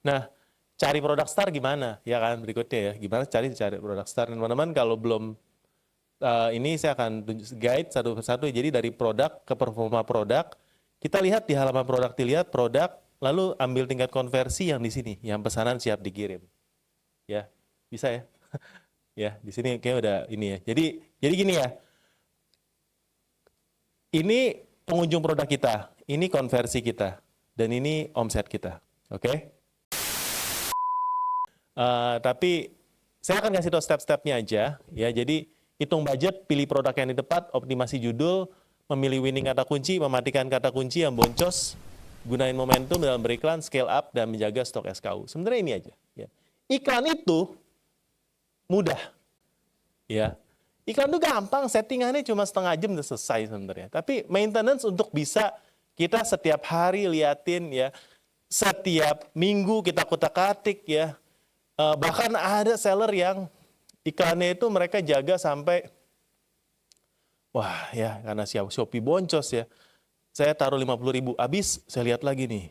Nah, cari produk star gimana? Ya kan, berikutnya ya. Gimana cari produk star? Teman-teman kalau belum ini saya akan guide satu persatu. Jadi dari produk ke performa produk, kita lihat di halaman produk, dilihat produk, lalu ambil tingkat konversi yang di sini, yang pesanan siap dikirim. Ya, bisa ya? Ya, di sini kayak udah ini ya. Jadi gini ya. Ini pengunjung produk kita, ini konversi kita, dan ini omset kita. Oke? Tapi saya akan kasih tahu step-stepnya aja. Ya, jadi hitung budget, pilih produk yang tepat, optimasi judul, memilih winning kata kunci, mematikan kata kunci yang boncos, gunain momentum dalam beriklan, scale up, dan menjaga stok SKU. Sebenarnya ini aja. Ya. Iklan itu mudah. Ya, iklan itu gampang, settingannya cuma setengah jam udah selesai sebenarnya. Tapi maintenance untuk bisa kita setiap hari liatin ya, setiap minggu kita kutak-atik ya. Bahkan ada seller yang iklannya itu mereka jaga sampai, wah ya karena Shopee boncos ya, saya taruh 50.000, habis saya lihat lagi nih,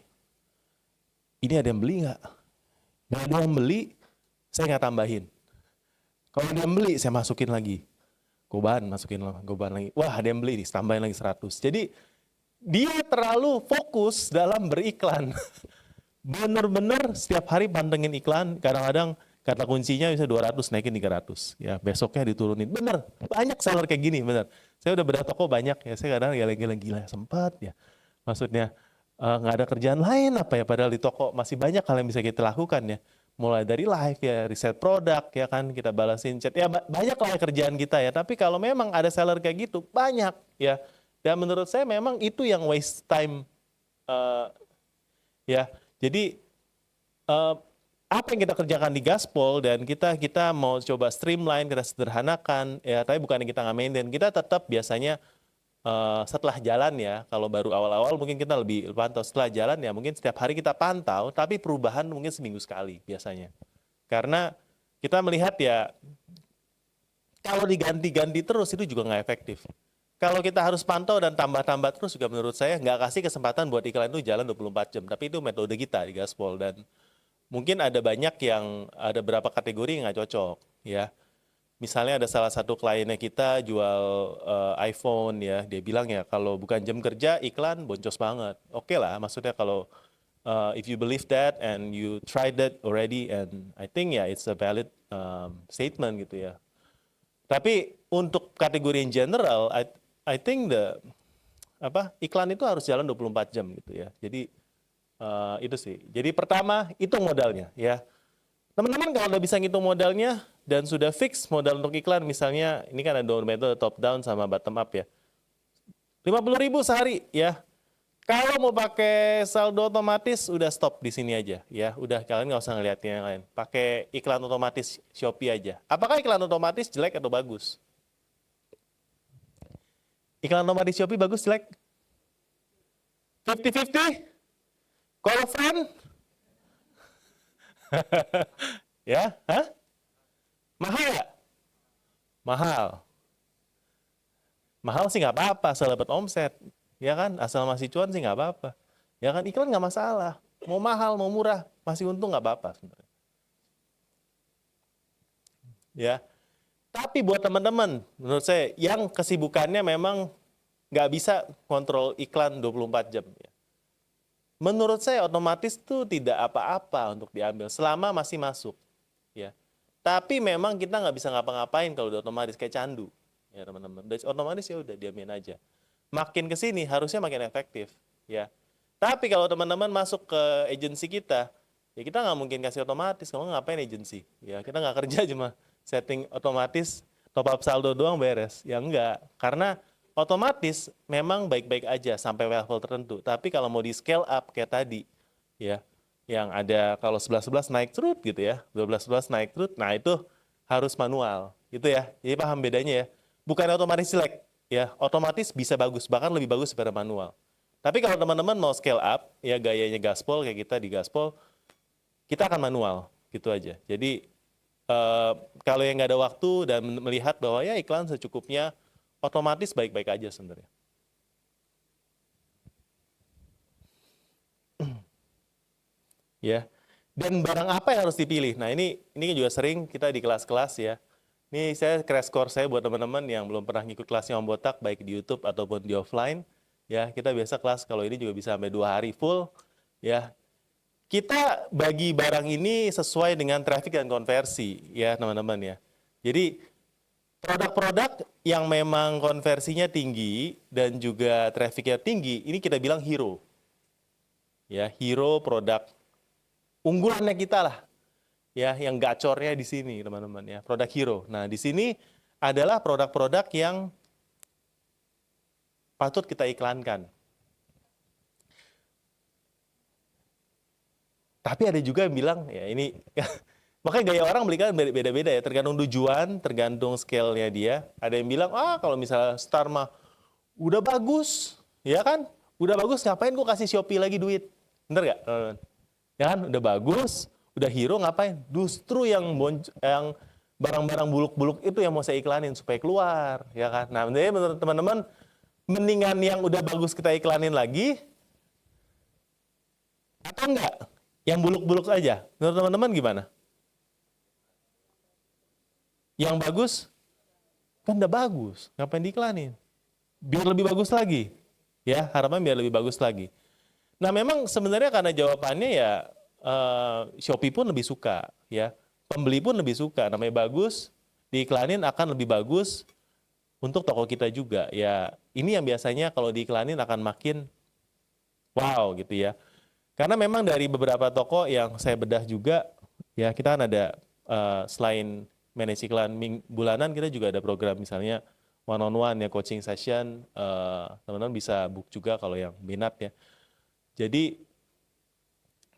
ini ada yang beli nggak? Nggak ada yang beli, saya nggak tambahin. Kalau ada yang beli, saya masukin lagi. Goban, masukin goban lagi. Wah, ada yang beli nih, tambahin lagi 100. Jadi, dia terlalu fokus dalam beriklan. Bener-bener setiap hari pantengin iklan, kadang-kadang kata kuncinya bisa 200, naikin 300. Ya, besoknya diturunin. Bener, banyak seller kayak gini, bener. Saya udah bedah toko banyak ya, saya kadang gila sempat ya. Maksudnya, nggak ada kerjaan lain apa ya, padahal di toko masih banyak hal yang bisa kita lakukan ya. Mulai dari live ya, riset produk ya kan, kita balasin chat. Ya banyak lah kerjaan kita ya, tapi kalau memang ada seller kayak gitu, banyak ya. Dan menurut saya memang itu yang waste time eh, ya. Jadi apa yang kita kerjakan di Gaspol dan kita mau coba streamline, kita sederhanakan ya, tapi bukan yang kita nggak maintain, kita tetap biasanya setelah jalan ya, kalau baru awal-awal mungkin kita lebih pantau, setelah jalan ya mungkin setiap hari kita pantau, tapi perubahan mungkin seminggu sekali biasanya. Karena kita melihat ya, kalau diganti-ganti terus itu juga nggak efektif. Kalau kita harus pantau dan tambah-tambah terus juga menurut saya nggak kasih kesempatan buat iklan itu jalan 24 jam. Tapi itu metode kita di Gaspol dan mungkin ada banyak yang ada beberapa kategori yang nggak cocok ya. Misalnya ada salah satu kliennya kita jual iPhone ya, dia bilang ya kalau bukan jam kerja iklan boncos banget. Oke lah, maksudnya kalau if you believe that and you tried that already and I think ya it's a valid statement gitu ya. Tapi untuk kategori in general, I think iklan itu harus jalan 24 jam gitu ya. Jadi itu sih. Jadi pertama hitung modalnya ya. Teman-teman kalau udah bisa ngitung modalnya dan sudah fix modal untuk iklan, misalnya ini kan ada dua metode top down sama bottom up ya. 50.000 sehari ya. Kalau mau pakai saldo otomatis udah stop di sini aja ya. Udah kalian nggak usah ngeliatin yang lain. Pakai iklan otomatis Shopee aja. Apakah iklan otomatis jelek atau bagus? Iklan otomatis Shopee bagus jelek? 50-50? Call a friend? Ya, hah? Mahal ya? Mahal. Mahal sih nggak apa-apa, asal dapat omset. Ya kan, asal masih cuan sih nggak apa-apa. Ya kan, iklan nggak masalah. Mau mahal, mau murah, masih untung nggak apa-apa sebenarnya. Ya, tapi buat teman-teman, menurut saya yang kesibukannya memang nggak bisa kontrol iklan 24 jam. Ya. Menurut saya otomatis tuh tidak apa-apa untuk diambil selama masih masuk. Ya. Tapi memang kita nggak bisa ngapa-ngapain kalau udah otomatis kayak candu. Ya teman-teman, udah otomatis ya udah diamin aja. Makin ke sini harusnya makin efektif. Ya. Tapi kalau teman-teman masuk ke agensi kita, ya kita nggak mungkin kasih otomatis. Kamu ngapain agensi? Ya kita nggak kerja cuma setting otomatis, top up saldo doang beres. Ya enggak, karena otomatis memang baik-baik aja sampai level tertentu. Tapi kalau mau di scale up kayak tadi, ya yang ada kalau 11-11 naik terus gitu ya, 12-11 naik terus, nah itu harus manual gitu ya. Jadi paham bedanya ya. Bukan otomatis jelek, ya otomatis bisa bagus, bahkan lebih bagus daripada manual. Tapi kalau teman-teman mau scale up, ya gayanya Gaspol kayak kita di Gaspol, kita akan manual gitu aja. Jadi kalau yang nggak ada waktu dan melihat bahwa ya iklan secukupnya, otomatis baik-baik aja sebenarnya. Ya, Dan barang apa yang harus dipilih? Nah, ini juga sering kita di kelas-kelas ya. Ini saya crash course saya buat teman-teman yang belum pernah ngikut kelasnya Om Botak, baik di YouTube ataupun di offline. Ya, kita biasa kelas kalau ini juga bisa sampai 2 hari full. Ya, kita bagi barang ini sesuai dengan traffic dan konversi, ya teman-teman ya. Jadi produk-produk yang memang konversinya tinggi dan juga trafficnya tinggi, ini kita bilang hero. Ya, hero produk unggulannya kita lah, ya, yang gacornya di sini, teman-teman ya, produk hero. Nah, di sini adalah produk-produk yang patut kita iklankan. Tapi ada juga yang bilang, ya ini, makanya gaya orang beli kan beda-beda ya, tergantung tujuan, tergantung scale-nya dia. Ada yang bilang, kalau misalnya Star mah udah bagus, ya kan? Udah bagus, ngapain gue kasih Shopee lagi duit? Bener nggak? Ya kan, udah bagus, udah hero, ngapain? Justru yang barang-barang buluk-buluk itu yang mau saya iklanin supaya keluar, ya kan? Nah, menurut teman-teman, mendingan yang udah bagus kita iklanin lagi, atau enggak? Yang buluk-buluk aja. Menurut teman-teman gimana? Yang bagus, kan udah bagus, ngapain diiklanin? Biar lebih bagus lagi, ya harapan biar lebih bagus lagi. Nah, memang sebenarnya karena jawabannya ya Shopee pun lebih suka, ya pembeli pun lebih suka. Namanya bagus, diiklanin akan lebih bagus untuk toko kita juga. Ya ini yang biasanya kalau diiklanin akan makin wow gitu ya. Karena memang dari beberapa toko yang saya bedah juga, ya kita kan ada selain manage iklan bulanan, kita juga ada program misalnya one on one ya, coaching session, teman-teman bisa book juga kalau yang minat ya. Jadi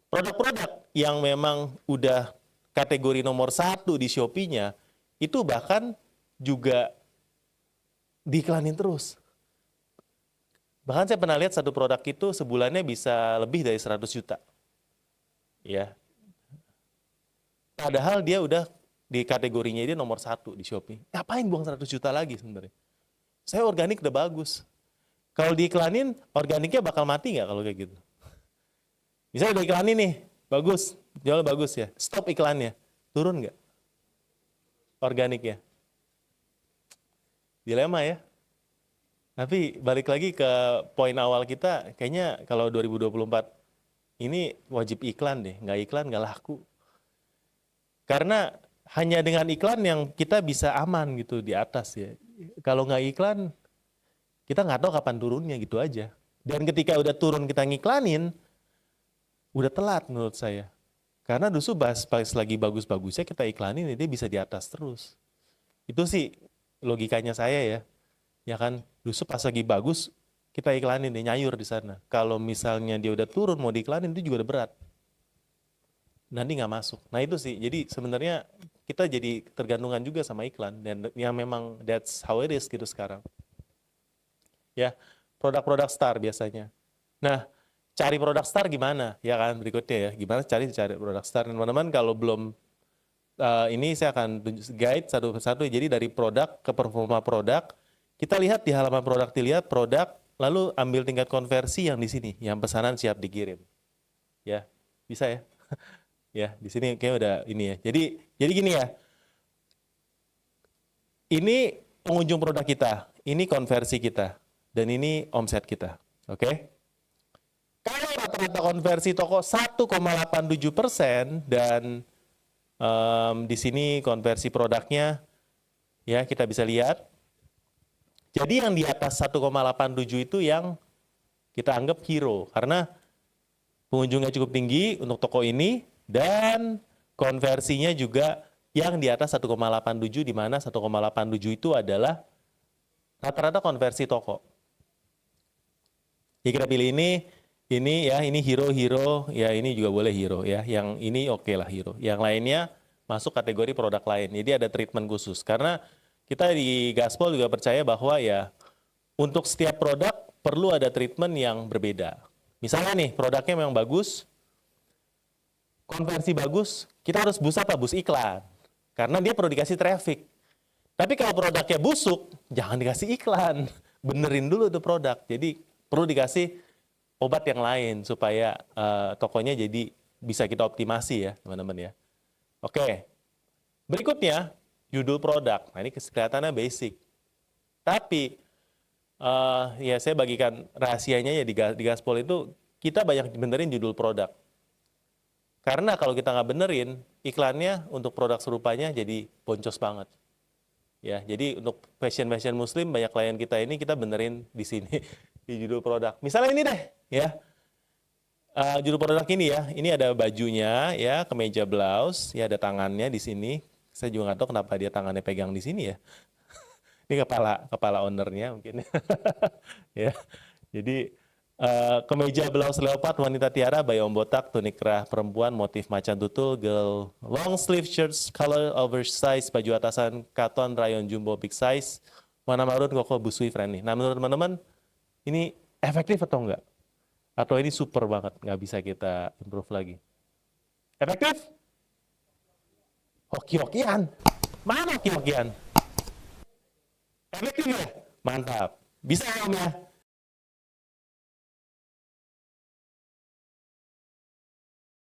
produk-produk yang memang udah kategori nomor 1 di Shopee-nya, itu bahkan juga diiklanin terus. Bahkan saya pernah lihat satu produk itu sebulannya bisa lebih dari 100 juta. Ya. Padahal dia udah di kategorinya dia nomor 1 di Shopee. Ngapain buang 100 juta lagi sebenarnya? Saya organik udah bagus. Kalau diiklanin, organiknya bakal mati nggak kalau kayak gitu? Misalnya udah iklanin nih, bagus, jual bagus ya. Stop iklannya, turun nggak organiknya? Dilema ya. Tapi balik lagi ke poin awal kita, kayaknya kalau 2024 ini wajib iklan deh, nggak iklan nggak laku. Karena hanya dengan iklan yang kita bisa aman gitu di atas ya. Kalau nggak iklan, kita nggak tahu kapan turunnya gitu aja. Dan ketika udah turun kita ngiklanin, udah telat menurut saya. Karena justru pas lagi bagus-bagusnya kita iklanin, dia bisa di atas terus. Itu sih logikanya saya ya. Ya kan, justru pas lagi bagus, kita iklanin, dia nyayur di sana. Kalau misalnya dia udah turun, mau diiklanin, itu juga udah berat. Nanti nggak masuk. Nah itu sih, jadi sebenarnya kita jadi tergantungan juga sama iklan. Dan yang memang that's how it is gitu sekarang. Ya, produk-produk star biasanya. Nah, cari produk star gimana? Ya kan, berikutnya ya. Gimana cari produk star? Teman-teman kalau belum, ini saya akan guide satu persatu. Jadi dari produk ke performa produk, kita lihat di halaman produk, dilihat produk, lalu ambil tingkat konversi yang di sini, yang pesanan siap dikirim. Ya, bisa ya? Ya, di sini kayak udah ini ya. Jadi gini ya. Ini pengunjung produk kita, ini konversi kita, dan ini omset kita. Oke? Kalau rata-rata konversi toko 1,87% dan di sini konversi produknya, ya kita bisa lihat. Jadi yang di atas 1,87 itu yang kita anggap hero karena pengunjungnya cukup tinggi untuk toko ini dan konversinya juga yang di atas 1,87, di mana 1,87 itu adalah rata-rata konversi toko. Ya kita pilih ini ya, ini hero, ya ini juga boleh hero ya. Yang ini oke lah hero. Yang lainnya masuk kategori produk lain. Jadi ada treatment khusus karena kita di Gaspol juga percaya bahwa ya untuk setiap produk perlu ada treatment yang berbeda. Misalnya nih produknya memang bagus, konversi bagus, kita harus boost apa? Boost iklan. Karena dia perlu dikasih traffic. Tapi kalau produknya busuk, jangan dikasih iklan. Benerin dulu tuh produk. Jadi perlu dikasih obat yang lain supaya tokonya jadi bisa kita optimasi ya, teman-teman ya. Oke, berikutnya judul produk. Nah, ini kelihatannya basic. Tapi ya saya bagikan rahasianya ya di Gaspol itu kita banyak benerin judul produk. Karena kalau kita nggak benerin, iklannya untuk produk serupanya jadi boncos banget. Ya, jadi untuk fashion muslim banyak klien kita ini kita benerin di sini di judul produk. Misalnya ini deh, ya. Judul produk ini ya, ini ada bajunya ya, kemeja blouse, ya ada tangannya di sini. Saya juga nggak tahu kenapa dia tangannya pegang di sini ya. Ini kepala ownernya mungkin. Ya. Jadi kemeja blouse leopard wanita tiara by Om Botak, tunik kerah perempuan motif macan tutul, girl long sleeve shirts color oversize, baju atasan katon rayon jumbo big size, warna marun koko busui friendly. Nah menurut teman-teman ini efektif atau enggak? Atau ini super banget, nggak bisa kita improve lagi? Efektif? Hoki-hokian. Mana hoki-hokian? Efektif ya? Mantap. Bisa ya Om ya?